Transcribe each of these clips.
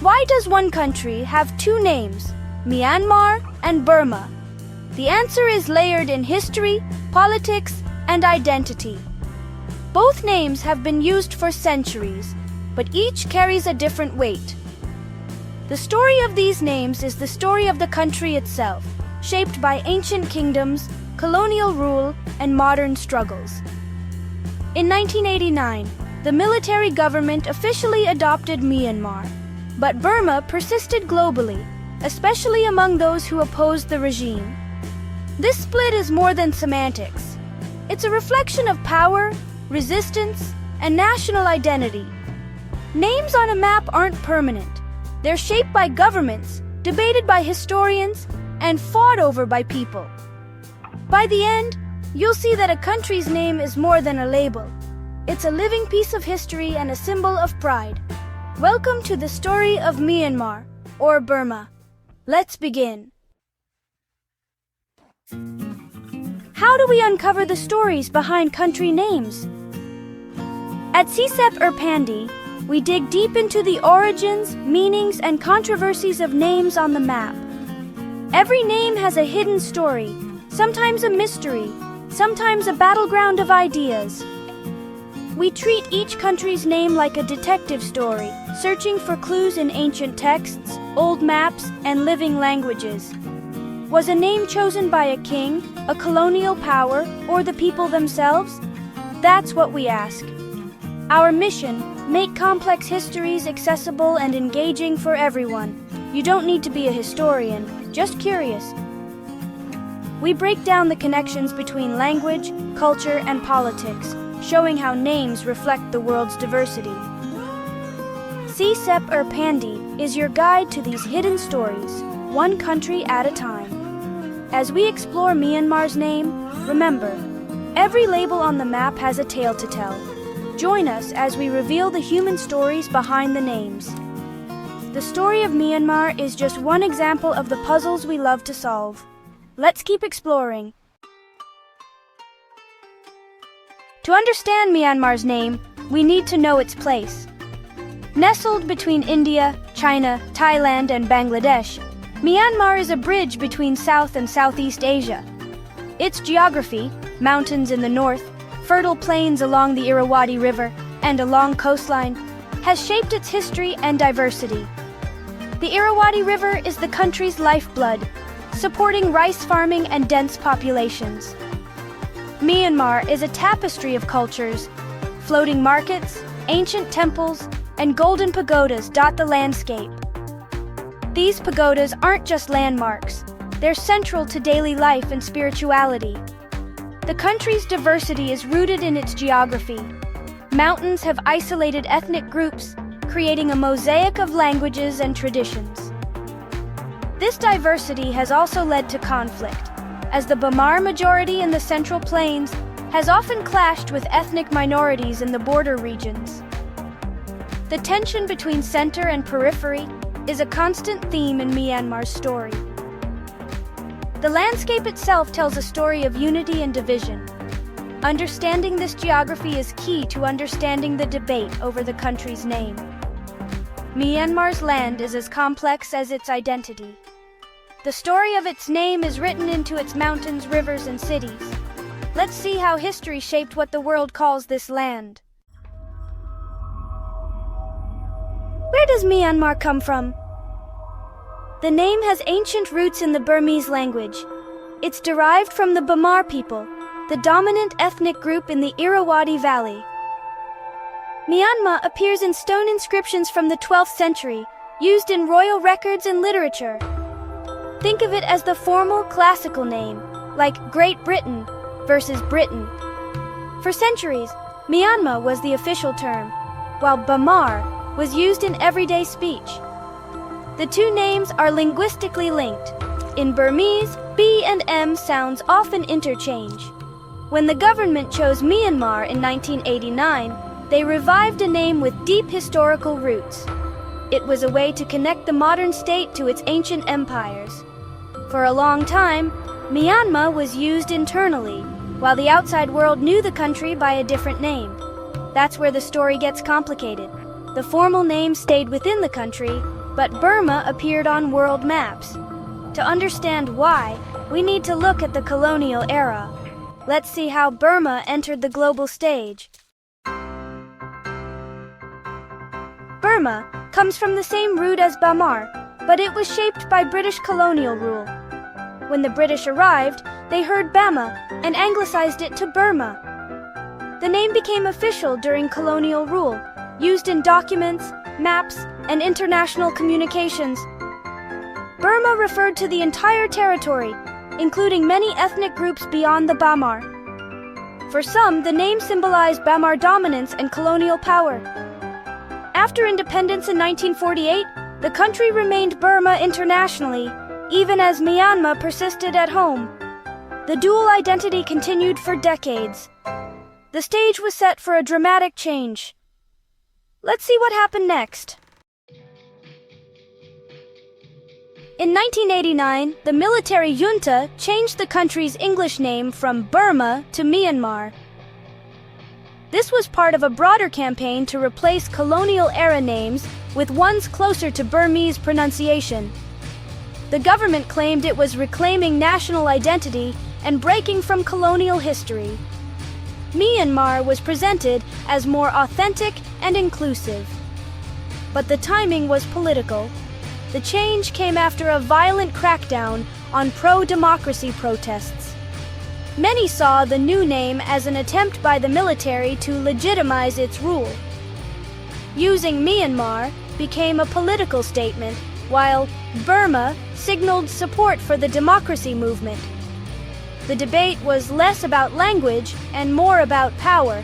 Why does one country have two names, Myanmar and Burma? The answer is layered in history, politics, and identity. Both names have been used for centuries, but each carries a different weight. The story of these names is the story of the country itself, shaped by ancient kingdoms, colonial rule, and modern struggles. In 1989, the military government officially adopted Myanmar, but Burma persisted globally, especially among those who opposed the regime. This split is more than semantics. It's a reflection of power, resistance, and national identity. Names on a map aren't permanent. They're shaped by governments, debated by historians, and fought over by people. By the end, you'll see that a country's name is more than a label. It's a living piece of history and a symbol of pride. Welcome to the story of Myanmar, or Burma. Let's begin. How do we uncover the stories behind country names? At CSEP Pandi, we dig deep into the origins, meanings, and controversies of names on the map. Every name has a hidden story, sometimes a mystery, sometimes a battleground of ideas. We treat each country's name like a detective story, searching for clues in ancient texts, old maps, and living languages. Was a name chosen by a king, a colonial power, or the people themselves? That's what we ask. Our mission: make complex histories accessible and engaging for everyone. You don't need to be a historian, just curious. We break down the connections between language, culture, and politics, showing how names reflect the world's diversity. CSEP Pandi is your guide to these hidden stories, one country at a time. As we explore Myanmar's name, remember, every label on the map has a tale to tell. Join us as we reveal the human stories behind the names. The story of Myanmar is just one example of the puzzles we love to solve. Let's keep exploring. To understand Myanmar's name, we need to know its place. Nestled between India, China, Thailand, and Bangladesh, Myanmar is a bridge between South and Southeast Asia. Its geography, mountains in the north, fertile plains along the Irrawaddy River, and a long coastline, has shaped its history and diversity. The Irrawaddy River is the country's lifeblood, supporting rice farming and dense populations. Myanmar is a tapestry of cultures. Floating markets, ancient temples, and golden pagodas dot the landscape. These pagodas aren't just landmarks. They're central to daily life and spirituality. The country's diversity is rooted in its geography. Mountains have isolated ethnic groups, creating a mosaic of languages and traditions. This diversity has also led to conflict, as the Bamar majority in the Central Plains has often clashed with ethnic minorities in the border regions. The tension between center and periphery is a constant theme in Myanmar's story. The landscape itself tells a story of unity and division. Understanding this geography is key to understanding the debate over the country's name. Myanmar's land is as complex as its identity. The story of its name is written into its mountains, rivers, and cities. Let's see how history shaped what the world calls this land. Where does Myanmar come from? The name has ancient roots in the Burmese language. It's derived from the Bamar people, the dominant ethnic group in the Irrawaddy Valley. Myanmar appears in stone inscriptions from the 12th century, used in royal records and literature. Think of it as the formal classical name, like Great Britain versus Britain. For centuries, Myanmar was the official term, while Bamar was used in everyday speech. The two names are linguistically linked. In Burmese, B and M sounds often interchange. When the government chose Myanmar in 1989, they revived a name with deep historical roots. It was a way to connect the modern state to its ancient empires. For a long time, Myanmar was used internally, while the outside world knew the country by a different name. That's where the story gets complicated. The formal name stayed within the country, but Burma appeared on world maps. To understand why, we need to look at the colonial era. Let's see how Burma entered the global stage. Burma comes from the same root as Myanmar, but it was shaped by British colonial rule. When the British arrived, they heard Bama and anglicized it to Burma. The name became official during colonial rule, used in documents, maps, and international communications. Burma referred to the entire territory, including many ethnic groups beyond the Bamar. For some, the name symbolized Bamar dominance and colonial power. After independence in 1948, the country remained Burma internationally, even as Myanmar persisted at home. The dual identity continued for decades. The stage was set for a dramatic change. Let's see what happened next. In 1989, the military junta changed the country's English name from Burma to Myanmar. This was part of a broader campaign to replace colonial-era names with ones closer to Burmese pronunciation. The government claimed it was reclaiming national identity and breaking from colonial history. Myanmar was presented as more authentic and inclusive. But the timing was political. The change came after a violent crackdown on pro-democracy protests. Many saw the new name as an attempt by the military to legitimize its rule. Using Myanmar became a political statement, while Burma signaled support for the democracy movement. The debate was less about language and more about power.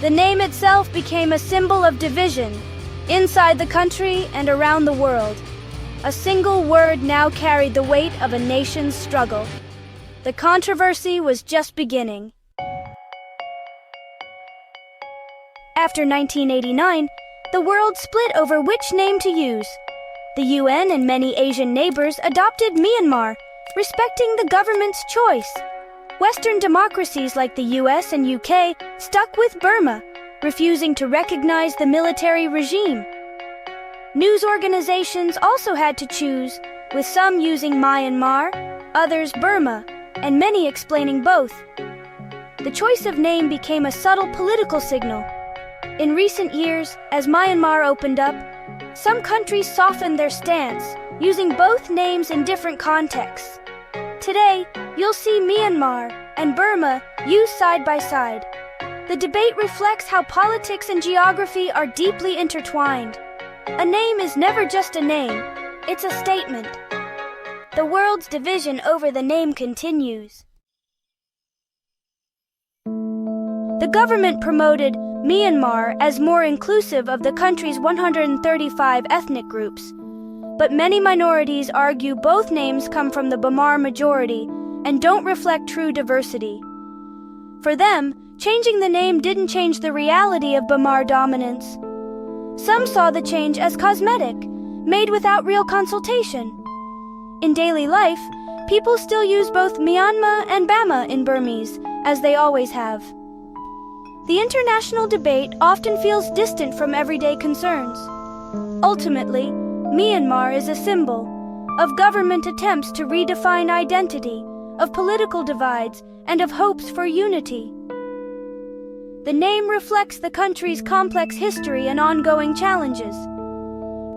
The name itself became a symbol of division, inside the country and around the world. A single word now carried the weight of a nation's struggle. The controversy was just beginning. After 1989, the world split over which name to use. The UN and many Asian neighbors adopted Myanmar, respecting the government's choice. Western democracies like the US and UK stuck with Burma, refusing to recognize the military regime. News organizations also had to choose, with some using Myanmar, others Burma, and many explaining both. The choice of name became a subtle political signal. In recent years, as Myanmar opened up, some countries softened their stance, using both names in different contexts. Today, you'll see Myanmar and Burma used side by side. The debate reflects how politics and geography are deeply intertwined. A name is never just a name, it's a statement. The world's division over the name continues. The government promoted Myanmar as more inclusive of the country's 135 ethnic groups. But many minorities argue both names come from the Bamar majority and don't reflect true diversity. For them, changing the name didn't change the reality of Bamar dominance. Some saw the change as cosmetic, made without real consultation. In daily life, people still use both Myanmar and Bama in Burmese, as they always have. The international debate often feels distant from everyday concerns. Ultimately, Myanmar is a symbol of government attempts to redefine identity, of political divides, and of hopes for unity. The name reflects the country's complex history and ongoing challenges.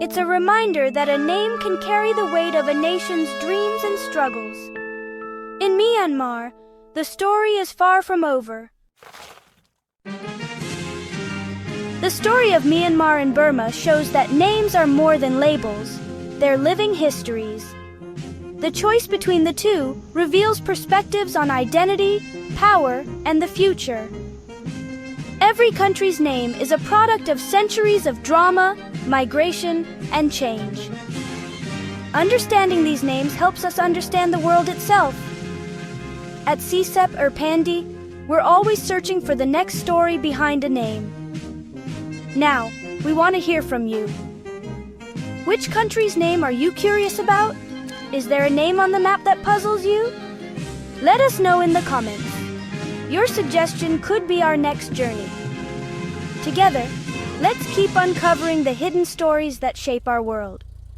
It's a reminder that a name can carry the weight of a nation's dreams and struggles. In Myanmar, the story is far from over. The story of Myanmar and Burma shows that names are more than labels, they're living histories. The choice between the two reveals perspectives on identity, power, and the future. Every country's name is a product of centuries of drama, migration, and change. Understanding these names helps us understand the world itself. At CSEP Pandi, we're always searching for the next story behind a name. Now, we want to hear from you. Which country's name are you curious about? Is there a name on the map that puzzles you? Let us know in the comments. Your suggestion could be our next journey. Together, let's keep uncovering the hidden stories that shape our world.